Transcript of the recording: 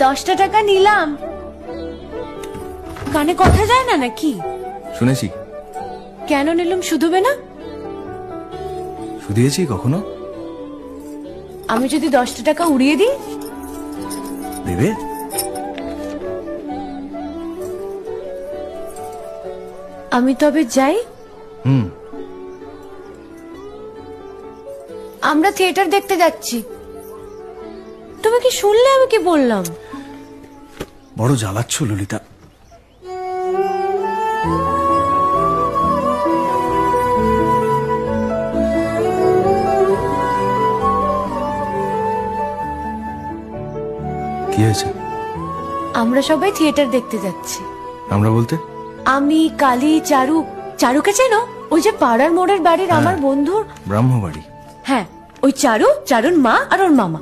10টা টাকা নিলাম। কানে কথা যায় না নাকি? শুনেছি। কেন নিলাম? শুধুবে না? শুধিয়েছি কখনো? আমি যদি 10টা টাকা উড়িয়ে দিই? দেবে? আমি তবে যাই। আমরা থিয়েটার দেখতে যাচ্ছি। তুমি কি শুনলে আমি কি বললাম? বড় জ্বালাচ্ছ ললিতা। কি হয়েছে? আমরা সবাই থিয়েটার দেখতে যাচ্ছি। আমরা বলতে? আমি, কালী, চারু। চারুকে চেনো? ওই যে পাড়ার মোড়ের বাড়ির আমার বন্ধুর ব্রাহ্মবাড়ি। হ্যাঁ, ওই চারু, চারুর মা আর ওর মামা।